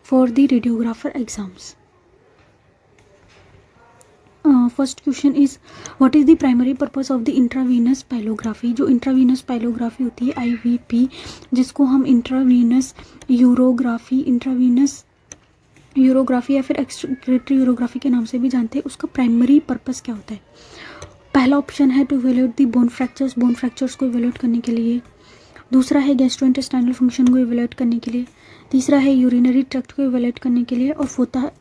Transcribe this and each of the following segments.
for the radiographer exams. First question is what is the primary purpose of the intravenous pyelography. जो intravenous pyelography होती है IVP, जिसको हम intravenous urography या फिर एक्सक्रीटरी यूरोग्राफी के नाम से भी जानते हैं, उसका प्राइमरी पर्पस क्या होता है. पहला ऑप्शन है to evaluate the bone fractures को इवेल्यूएट करने के लिए. दूसरा है गैस्ट्रोइंटेस्टाइनल फंक्शन को इवेल्यूएट करने के लिए. तीसरा है यूरिनरी ट्रैक्ट को इवेल्यूएट करने के लिए. और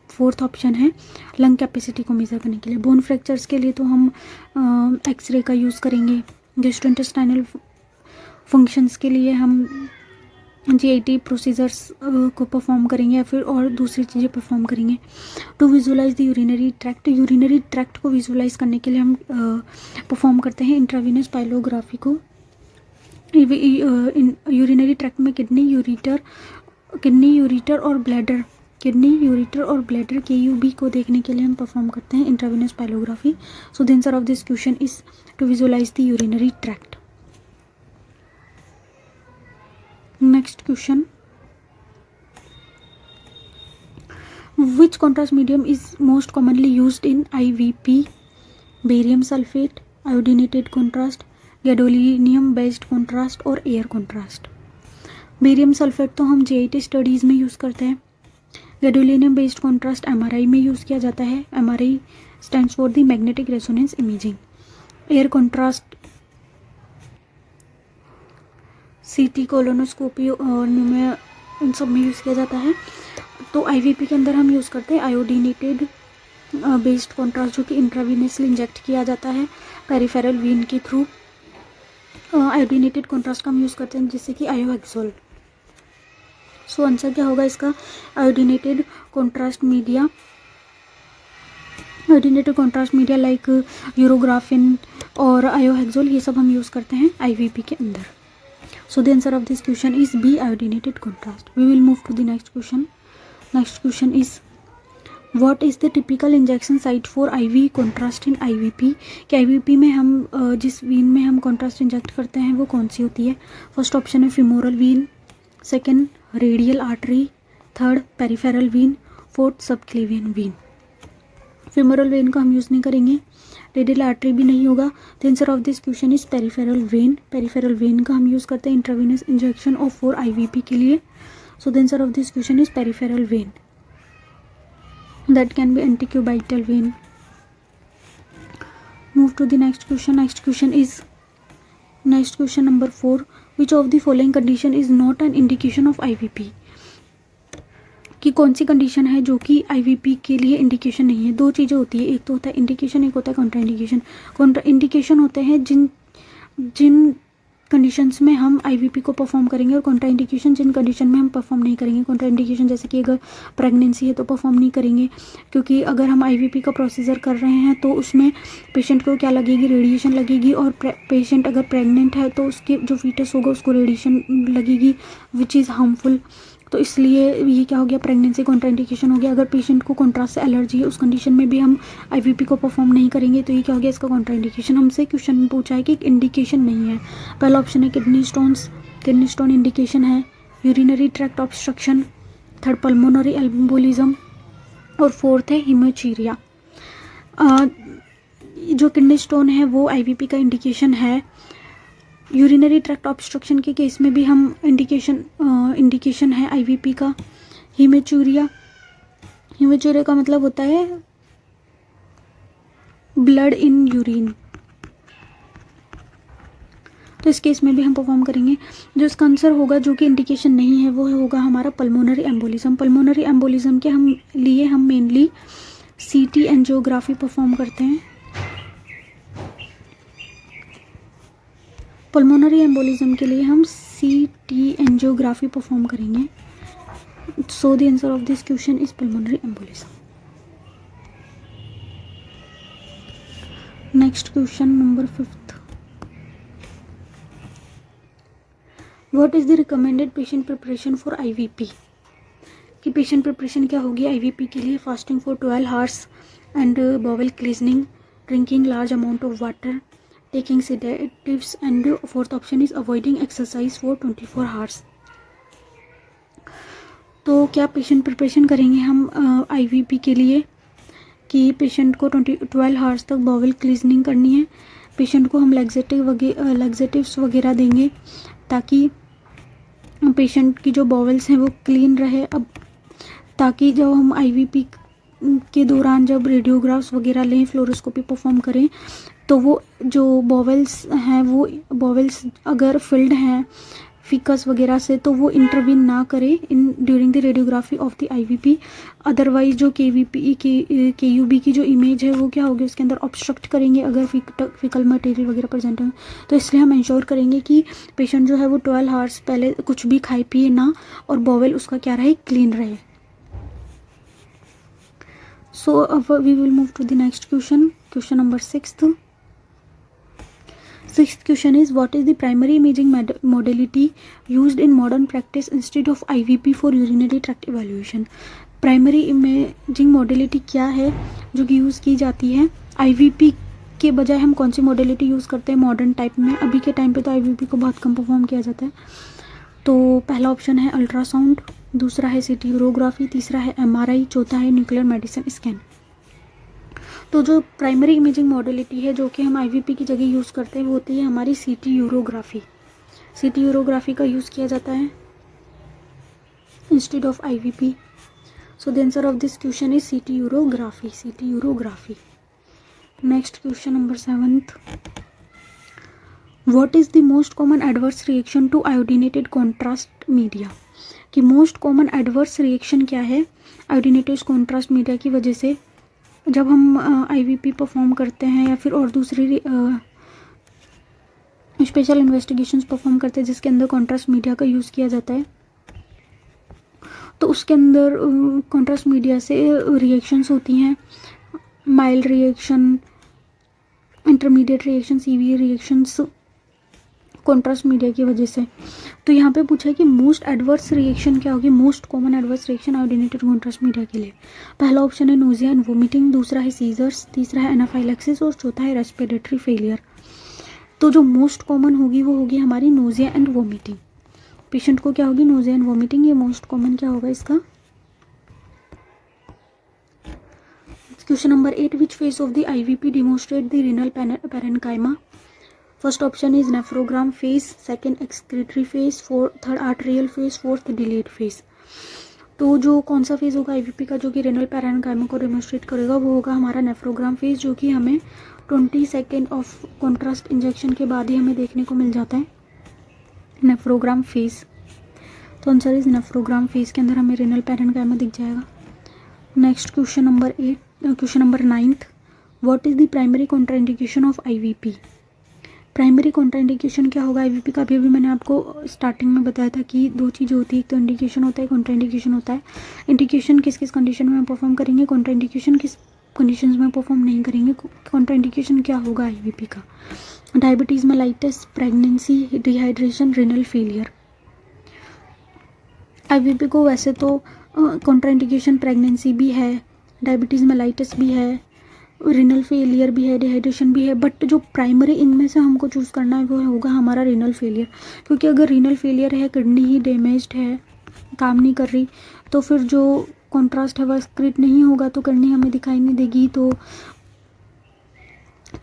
फोर्थ ऑप्शन है लंग कैपेसिटी को मेजर करने के लिए. बोन फ्रैक्चर्स के लिए तो हम एक्सरे का यूज़ करेंगे. गैस्ट्रोइंटेस्टाइनल फंक्शंस के लिए हम GIT प्रोसीजर्स को परफॉर्म करेंगे या फिर और दूसरी चीज़ें परफॉर्म करेंगे. To visualise the urinary tract को विजुलाइज करने के लिए हम परफॉर्म करते हैं इंट्रावीनस पाइलोग्राफी को. यूरिनरी ट्रैक्ट में किडनी यूरिटर और ब्लैडर KUB को देखने के लिए हम परफॉर्म करते हैं intravenous pyelography. So the answer of this question is to visualise the urinary tract. Next question, which contrast medium is most commonly used in IVP. Barium sulphate, iodinated contrast, gadolinium based contrast और air contrast. Barium sulphate तो हम GIT studies में use करते हैं. Gadolinium based contrast MRI में use किया जाता है. MRI stands for the magnetic resonance imaging. Air contrast CT colonoscopy और इन सब में यूज़ किया जाता है. तो IVP के अंदर हम यूज़ करते हैं आयोडीनेटेड बेस्ड कॉन्ट्रास्ट, जो कि इंट्रावीनसली इंजेक्ट किया जाता है पेरिफेरल वेन के थ्रू. आयोडीनेटेड कॉन्ट्रास्ट का हम यूज़ करते हैं जिससे कि आयोहेक्सोल. सो आंसर क्या होगा इसका, iodinated contrast media like Urografin और आयोहेक्सोल, ये सब हम यूज़ करते हैं IVP के अंदर. So the answer of this question is B, iodinated contrast. We will move to the next question. Next question is what is the typical injection site for IV contrast in IVP. कि IVP में हम जिस when में हम contrast inject करते हैं वो कौन सी होती है. फर्स्ट ऑप्शन है femoral when, second radial artery, third peripheral when, fourth subclavian vein. Femoral when का हम यूज़ नहीं करेंगे, रेडियल आर्टरी भी नहीं होगा. The answer of this question is peripheral vein का हम यूज़ करते हैं इंट्रावीनस इंजेक्शन और फॉर IVP के लिए. So the answer of this question is peripheral vein. That can be antecubital vein. Move to the next question number 4. Which of the following condition is not an indication of IVP. कि कौन सी condition है जो कि IVP के लिए indication नहीं है. दो चीज़ें होती है, एक तो होता है इंडिकेशन, एक होता है कॉन्ट्राइंडिकेशन. कॉन्ट्राइंडिकेशन होते हैं जिन कंडीशंस में हम IVP को परफॉर्म करेंगे और कॉन्ट्राइंडिकेशन जिन कंडीशन में हम परफॉर्म नहीं करेंगे. कॉन्ट्राइंडिकेशन जैसे कि अगर प्रेगनेंसी है तो परफॉर्म नहीं करेंगे, क्योंकि अगर हम IVP का प्रोसीजर कर रहे हैं तो उसमें पेशेंट को क्या लगेगी, रेडिएशन लगेगी. और पेशेंट अगर प्रेग्नेंट है तो उसके जो फीटस होगा उसको रेडिएशन लगेगी विच इज़ हार्मफुल. तो इसलिए ये क्या हो गया, प्रेगनेंसी कॉन्ट्राइंडिकेशन हो गया. अगर पेशेंट को कॉन्ट्रास्ट से एलर्जी है उस कंडीशन में भी हम IVP को परफॉर्म नहीं करेंगे, तो ये क्या हो गया, इसका कॉन्ट्राइंडिकेशन. हमसे क्वेश्चन पूछा है कि एक इंडिकेशन नहीं है. पहला ऑप्शन है किडनी स्टोन इंडिकेशन है. Urinary tract obstruction, third pulmonary embolism और फोर्थ है हीमोचीरिया. जो किडनी स्टोन है वो IVP का इंडिकेशन है. यूरिनरी ट्रैक्ट ऑब्स्ट्रक्शन के केस में भी हम इंडिकेशन है IVP का. हीमोचूरिया का मतलब होता है ब्लड इन यूरिन, तो इस केस में भी हम परफॉर्म करेंगे. जो इसका आंसर होगा जो कि इंडिकेशन नहीं है वो होगा हमारा पल्मोनरी एम्बोलिज्म के लिए हम मेनली CT एंजियोग्राफी परफॉर्म करते हैं. पल्मोनरी एम्बोलिज्म के लिए हम CT एंजियोग्राफी परफॉर्म करेंगे. सो the answer of this question is pulmonary embolism. Next question number 5. What is the recommended patient preparation for IVP. कि पेशेंट प्रिपरेशन क्या होगी IVP के लिए. Fasting for 12 hours and bowel cleansing, drinking large amount of water, taking sedatives, and fourth option is avoiding exercise for 24 hours. तो क्या patient preparation करेंगे हम IVP के लिए कि पेशेंट को 12 आवर्स तक बॉवल क्लीजनिंग करनी है। पेशेंट को हम लैक्सेटिव्स वगैरह देंगे ताकि पेशेंट की जो बॉवल्स हैं वो क्लीन रहे। अब ताकि जब हम आईवीपी के दौरान जब रेडियोग्राफ्स वगैरह लें, फ्लोरोस्कोपी परफॉर्म करें, तो वो जो बॉवल्स हैं वो बॉवल्स अगर फिल्ड हैं फिकस वगैरह से तो वो इंटरवीन ना करे in during the radiography of the IVP. Otherwise जो केयूबी की जो इमेज है वो क्या होगी, उसके अंदर ऑब्स्ट्रक्ट करेंगे अगर फिकल मटेरियल वगैरह प्रेजेंट है। तो इसलिए हम इंश्योर करेंगे कि पेशेंट जो है वो 12 आवर्स पहले कुछ भी खाए पिए ना, और बॉवल उसका क्या रहे, क्लीन रहे। सो अब we will move to the next question number 6th question is, what is the primary imaging modality used in modern practice instead of IVP for urinary tract evaluation? Primary imaging modality क्या है जो कि use की जाती है IVP के बजाय? हम कौन सी मॉडलिटी यूज़ करते हैं मॉडर्न टाइप में? अभी के टाइम पे तो आईवीपी को बहुत कम परफॉर्म किया जाता है। तो पहला ऑप्शन है अल्ट्रासाउंड, दूसरा है सीटी यूरोग्राफी, तीसरा है एमआरआई, चौथा है न्यूक्लियर मेडिसिन स्कैन। तो जो प्राइमरी इमेजिंग मॉडलिटी है जो कि हम आईवीपी की जगह यूज़ करते हैं वो होती है हमारी सीटी यूरोग्राफी। सीटी यूरोग्राफी का यूज़ किया जाता है instead of IVP. So the answer of this question is CT urography. Next question number 7th, what is the most common adverse reaction to iodinated contrast media? कि most common adverse reaction क्या है iodinated contrast media की वजह से जब हम IVP perform करते हैं या फिर और दूसरी स्पेशल इन्वेस्टिगेशंस परफॉर्म करते हैं जिसके अंदर कॉन्ट्रास्ट मीडिया का यूज़ किया जाता है। तो उसके अंदर कॉन्ट्रास्ट मीडिया से रिएक्शंस होती हैं, mild reaction, intermediate reaction, severe reactions contrast media की वजह से। तो यहाँ पे पूछा है कि मोस्ट एडवर्स रिएक्शन क्या होगी, most common adverse reaction iodinated contrast media के लिए। पहला ऑप्शन है नोजिया एंड वोमिटिंग, दूसरा है सीजर्स, तीसरा है एनाफाइलैक्सिस और चौथा है रेस्पिरेटरी फेलियर। तो जो मोस्ट कॉमन होगी वो होगी हमारी नोजिया एंड वोमिटिंग। पेशेंट को क्या होगी, नोजिया एंड वोमिटिंग, ये मोस्ट कॉमन क्या होगा इसका। Question number 8, which phase of the IVP demonstrate the renal parenchyma? First option is nephrogram phase, second excretory phase, third arterial phase, fourth delayed phase. तो जो कौन सा फेज होगा IVP का जो कि रेनल पैरेन्काइमा को डेमोन्स्ट्रेट करेगा वो होगा हमारा नेफ्रोग्राम फेज, जो कि हमें 20 सेकेंड ऑफ कॉन्ट्रास्ट इंजेक्शन के बाद ही हमें देखने को मिल जाता है नेफ्रोग्राम फेज। तो आंसर इज नेफ्रोग्राम फेज के अंदर हमें रेनल पैरेन्काइमा दिख जाएगा। Next question number 9th, what is the primary contraindication of IVP? Primary contraindication क्या होगा आईवीपी का? अभी मैंने आपको स्टार्टिंग में बताया था कि दो चीज़ें होती है, एक तो इंडिकेशन होता है, कॉन्ट्राइंडिकेशन होता है। इंडिकेशन किस किस कंडीशन में परफॉर्म करेंगे, कॉन्ट्राइंडिकेशन किस कंडीशंस में परफॉर्म नहीं करेंगे। कॉन्ट्राइंडिकेशन क्या होगा आईवीपी का? Diabetes mellitus, pregnancy, dehydration, renal failure. IVP को वैसे तो कॉन्ट्राइंडिकेशन प्रेगनेंसी भी है, डायबिटीज़ मेलाइटिस भी है, रिनल फेलियर भी है, डिहाइड्रेशन भी है, बट जो प्राइमरी इनमें से हमको चूज़ करना है वो होगा हमारा रिनल फेलियर। क्योंकि अगर रिनल फेलियर है, किडनी ही डैमेज्ड है, काम नहीं कर रही, तो फिर जो कॉन्ट्रास्ट है वह एक्सक्रीट नहीं होगा तो किडनी हमें दिखाई नहीं देगी। तो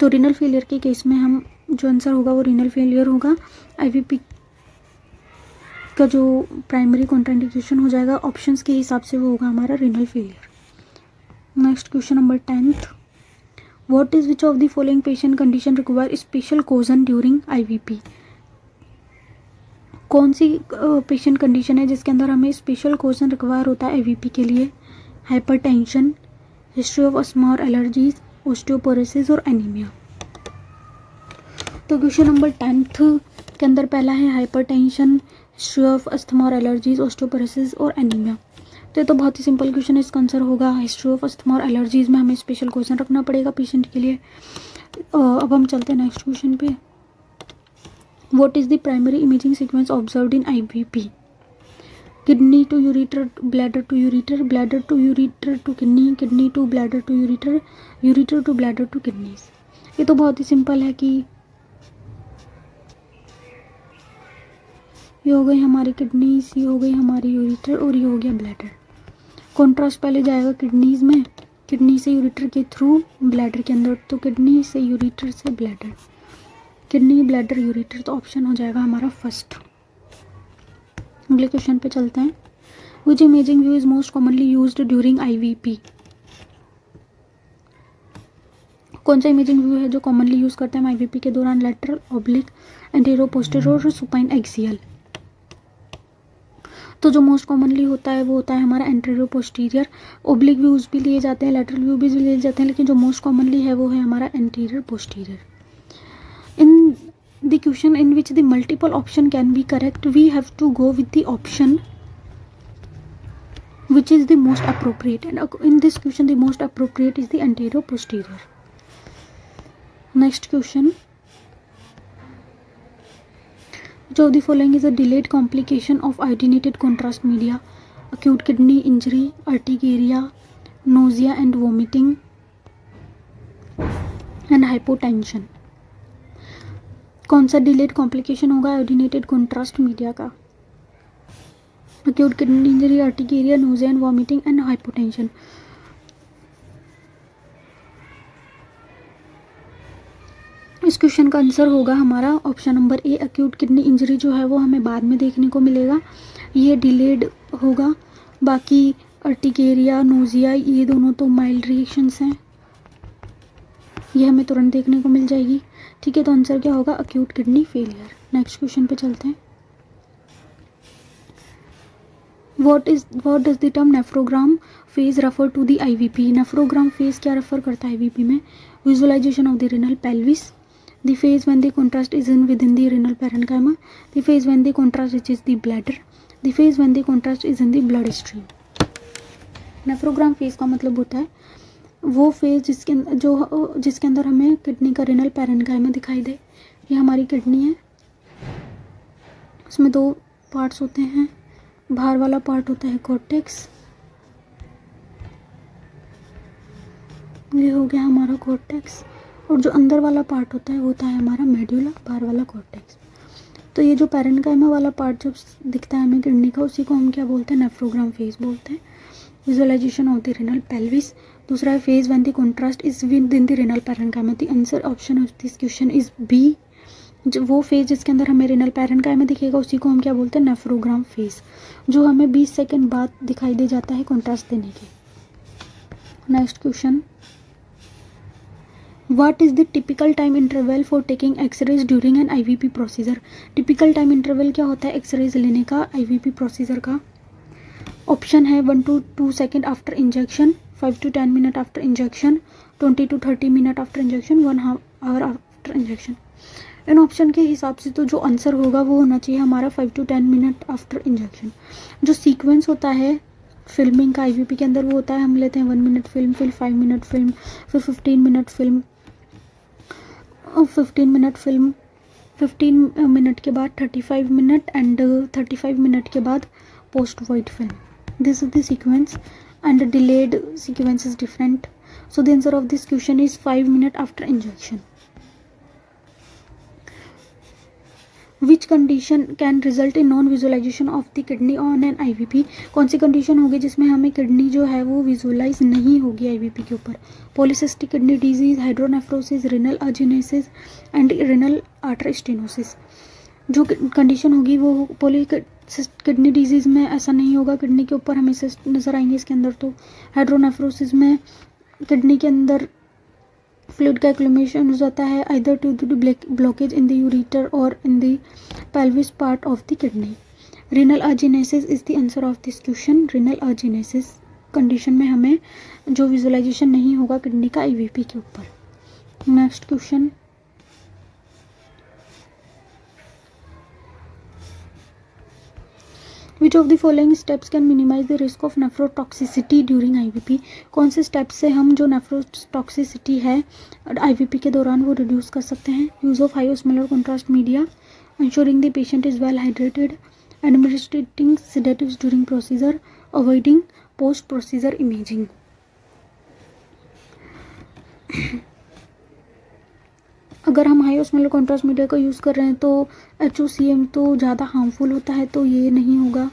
रिनल फेलियर के केस में हम जो आंसर होगा वो रिनल फेलियर होगा। आईवीपी का जो प्राइमरी कॉन्ट्राइंडिकेशन हो जाएगा ऑप्शंस के हिसाब से वो होगा हमारा renal failure. Next question number 10th, what is which of the following patient condition require special cogen during IVP? कौन सी पेशेंट कंडीशन है जिसके अंदर हमें स्पेशल कोजन रिक्वायर होता है आईवीपी के लिए? हाइपरटेंशन, हिस्ट्री ऑफ अस्थमा और एलर्जीज, ऑस्टियोपोरोसिस और एनीमिया। तो क्वेश्चन नंबर 10th के अंदर पहला है हाइपरटेंशन, हिस्ट्री ऑफ अस्थमा और एलर्जीज, ऑस्टियोपोरोसिस और एनीमिया। तो ये तो बहुत ही सिंपल क्वेश्चन है, इसका आंसर होगा हिस्ट्री ऑफ अस्थमा और एलर्जीज में हमें स्पेशल क्वेश्चन रखना पड़ेगा पेशेंट के लिए। अब हम चलते हैं नेक्स्ट क्वेश्चन पे। What is the primary imaging sequence observed in IVP? Kidney to ureter, bladder to ureter, bladder to ureter to kidney, kidney to bladder to ureter, ureter to bladder to kidneys. ये तो बहुत ही simple है कि ये हो गई हमारी kidneys, ये हो गई हमारी यूरेटर और ये हो गया ब्लैडर। कॉन्ट्रास्ट पहले जाएगा किडनीज में, किडनी से यूरेटर के थ्रू ब्लैडर के अंदर, तो किडनी से यूरेटर से ब्लैडर, किडनी ब्लैडर यूरेटर, तो ऑप्शन हो जाएगा हमारा फर्स्ट। अगले क्वेश्चन पे चलते हैं। Which imaging view is most commonly used during IVP? कौन सा इमेजिंग व्यू है जो कॉमनली यूज करते हैं आईवीपी के दौरान? Lateral, oblique, antero posterior, supine axial. तो जो मोस्ट कॉमनली होता है वो होता है हमारा एंटेरो पोस्टीरियर। ऑब्लिक व्यूज भी लिए जाते हैं, लैटरल व्यू भी लिए जाते हैं, लेकिन जो मोस्ट कॉमनली है वो है हमारा anterior posterior. In the question in which the multiple option can be correct, we have to go with the option which is the most appropriate, and in this question the most appropriate is the anterior posterior. Next question, which of the following is a delayed complication of iodinated contrast media? Acute kidney injury, urticaria, nausea and vomiting, and hypotension. कौन सा delayed complication होगा iodinated contrast media का? acute kidney injury, urticaria, nausea and vomiting, and hypotension. इस question का answer होगा हमारा option number A, acute kidney injury जो है वो हमें बाद में देखने को मिलेगा, ये डिलेड होगा। बाकी अर्टिकेरिया, नोजिया, ये दोनों तो माइल्ड रिएक्शंस हैं, ये हमें तुरंत देखने को मिल जाएगी। ठीक है, तो आंसर क्या होगा? acute kidney failure। Next question पे चलते हैं। What does the term nephrogram phase refer to the IVP? nephrogram phase क्या रेफर करता है IVP में? Visualization of the renal pelvis, the phase when the contrast is in within the renal parenchyma, the phase when the contrast reaches the bladder, the phase when the contrast is in the blood stream. nephrogram phase का मतलब होता है वो phase जिसके अंदर हमें kidney का renal parenchyma दिखाई दे। ये हमारी किडनी है, उसमें दो पार्ट्स होते हैं, बाहर वाला पार्ट होता है कॉर्टेक्स, ये हो गया हमारा कॉर्टेक्स, और जो अंदर वाला पार्ट होता है वो होता है हमारा मेड्यूला, बाहर वाला कॉर्टेक्स। तो ये जो पैरेन्काइमा वाला पार्ट जब दिखता है हमें किडनी का, उसी को हम क्या बोलते हैं? नेफ्रोग्राम फेज बोलते हैं। Visualisation of the renal pelvis. दूसरा है phase when the contrast is within the renal parenchyma. The answer option of this question is B. जो वो फेज जिसके अंदर हमें रेनल पैरेन्काइमा दिखेगा उसी को हम क्या बोलते हैं? नेफ्रोग्राम फेज, जो हमें 20 सेकंड बाद दिखाई दे जाता है कंट्रास्ट देने के। Next question, what is the typical time interval for taking x-rays during an IVP procedure? Typical time interval क्या होता है एक्सरेज लेने का आईवीपी प्रोसीजर का? ऑप्शन है 1 to 2 second after injection, 5 to 10 minute after injection, 20 to 30 minute after injection, 1 hour after injection. In option के हिसाब से तो जो आंसर होगा वो होना चाहिए हमारा 5 to 10 मिनट आफ्टर इंजेक्शन। जो सीक्वेंस होता है फिल्मिंग का आईवीपी के अंदर वो होता है, हम लेते हैं 1 मिनट फिल्म, फिर 5 मिनट फिल्म, फिर 15 minute film, 15 minute film, 15 minute के बाद 35 मिनट एंड 35 मिनट के बाद post void film. This is the sequence and delayed sequence is different. So the answer of this question is 5 minute after injection. Which condition can result in non visualisation of the kidney on an IVP? कौन सी condition होगी जिसमें हमें kidney जो है वो visualise नहीं होगी आईवीपी के ऊपर? Polycystic kidney disease, hydronephrosis, renal agenesis and renal artery stenosis. जो कंडीशन होगी वो किडनी डिजीज में ऐसा नहीं होगा, किडनी के ऊपर हमें सिस्ट नजर आएंगे इसके अंदर। तो हाइड्रोनेफ्रोसिस में किडनी के अंदर फ्लूइड का एक्लूमेशन हो जाता है either to the blockage in the ureter और in the pelvis part of the kidney. Renal agenesis is the answer of this question. Renal agenesis condition में हमें जो विजुअलाइजेशन नहीं होगा किडनी का आईवीपी के ऊपर। Next question, which of the following steps can minimise the risk of nephrotoxicity during IVP? कौन से स्टेप्स से हम जो नेफ्रोटॉक्सिसिटी है आईवीपी के दौरान वो रिड्यूस कर सकते हैं? Use of high osmolar contrast media, ensuring the patient is well hydrated, administering sedatives during procedure, avoiding post procedure imaging। अगर हम हाई ऑस्मोलर कॉन्ट्रास्ट मीडिया का यूज़ कर रहे हैं तो HOCM तो ज़्यादा हार्मफुल होता है, तो ये नहीं होगा।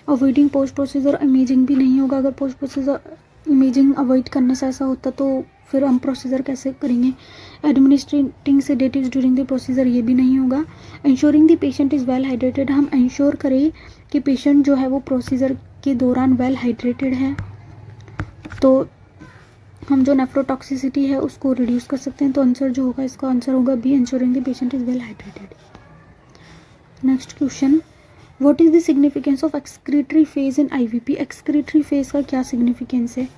अवॉइडिंग पोस्ट प्रोसीजर इमेजिंग भी नहीं होगा। अगर पोस्ट प्रोसीजर इमेजिंग अवॉइड करने से ऐसा होता तो फिर हम प्रोसीजर कैसे करेंगे। Administrating sedatives during the procedure, ये भी नहीं होगा। Ensuring the patient is well hydrated, हम इंश्योर करें कि पेशेंट जो है वो प्रोसीजर के दौरान वेल हाइड्रेटेड है, तो हम जो नेफ्रोटॉक्सिसिटी है उसको रिड्यूस कर सकते हैं। तो आंसर जो होगा, इसका आंसर होगा B, ensuring the patient is well hydrated. Next question, what is the significance of excretory phase in IVP। Excretory phase का क्या सिग्निफिकेंस है।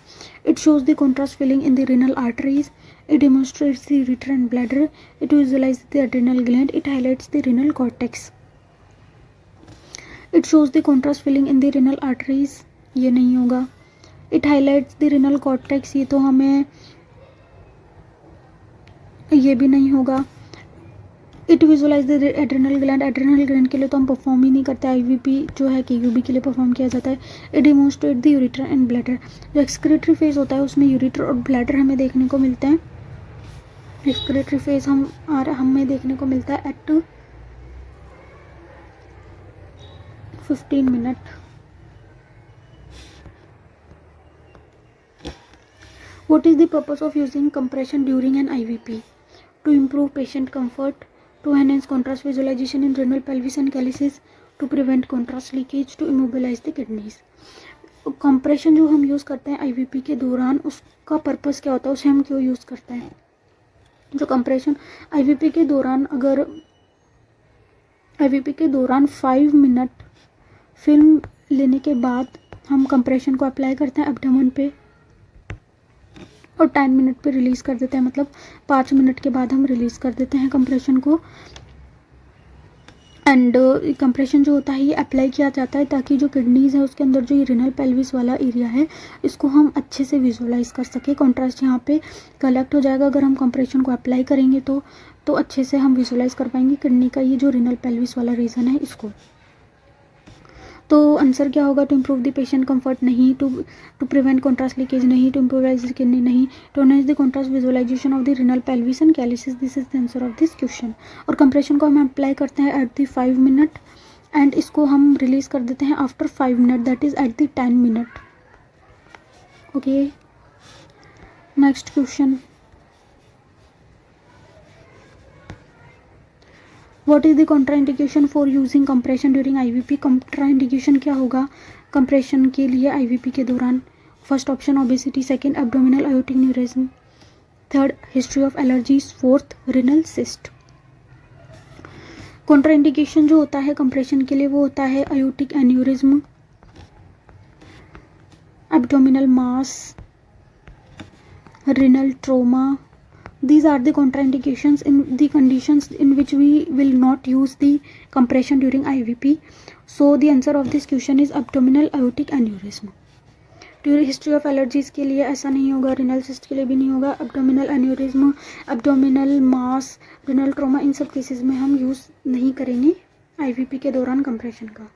It shows the contrast filling in the renal arteries, it demonstrates the ureter and bladder, it visualizes the adrenal gland, it highlights the renal cortex. It shows the contrast filling in the renal arteries, ये नहीं होगा। It highlights the renal cortex, ये तो हमें, ये भी नहीं होगा। It visualizes the adrenal gland, adrenal gland के लिए तो हम परफॉर्म ही नहीं करते, IVP जो है KUB के लिए परफॉर्म किया जाता है। It demonstrates the ureter and bladder, जो एक्सक्रीटरी फेज होता है उसमें यूरिटर और ब्लैडर हमें देखने को मिलते हैं। एक्सक्रीटरी फेज हमें देखने को मिलता है at 15 minute. What is the purpose of using compression during an IVP? To improve patient comfort, to enhance contrast visualization in renal pelvis and calyces, to prevent contrast leakage, to immobilize the kidneys. Compression जो हम use करते हैं IVP के दौरान, उसका purpose क्या होता है, उसे हम क्यों यूज़ करते हैं। जो कंप्रेशन IVP के दौरान, अगर IVP के दौरान 5 मिनट फिल्म लेने के बाद हम कंप्रेशन को अप्लाई करते हैं एब्डोमेन पे और 10 मिनट पे रिलीज़ कर देते हैं, मतलब 5 मिनट के बाद हम रिलीज़ कर देते हैं कंप्रेशन को। एंड कंप्रेशन जो होता है ये अप्लाई किया जाता है ताकि जो किडनीज़ है उसके अंदर जो ये रिनल पेल्विस वाला एरिया है इसको हम अच्छे से विजुअलाइज कर सके। कॉन्ट्रास्ट यहाँ पे कलेक्ट हो जाएगा अगर हम कंप्रेशन को अप्लाई करेंगे तो अच्छे से हम विजुअलाइज कर पाएंगे किडनी का ये जो रिनल पेल्विस वाला रीजन है इसको। तो आंसर क्या होगा, to improve the patient comfort नहीं, टू प्रिवेंट कॉन्ट्रास्ट लीकेज नहीं, टू इम्प्रोवाइज द किडनी नहीं, to enhance the contrast visualisation of the renal pelvis and calyces, this is the answer of this question. और compression को हम apply करते हैं at the 5 minute and इसको हम release कर देते हैं after 5 minute, that is at the 10 minute. Okay, next question, what is the contraindication for using compression during IVP। Contraindication क्या होगा कंप्रेशन के लिए IVP के दौरान। First option obesity, second abdominal aortic aneurysm, third history of allergies, fourth renal cyst. Contraindication जो होता है compression के लिए वो होता है aortic aneurysm, abdominal mass, renal trauma. These are the contraindications in the conditions in which we will not use the compression during IVP. So the answer of this question is abdominal aortic aneurysm. During history of allergies के लिए ऐसा नहीं होगा, renal cyst के लिए भी नहीं होगा। एब्डोमिनल एन्यूरिज्म, एब्डोमिनल मास, रिनल ट्रोमा, इन सब केसेस में हम यूज़ नहीं करेंगे IVP के दौरान कंप्रेशन का।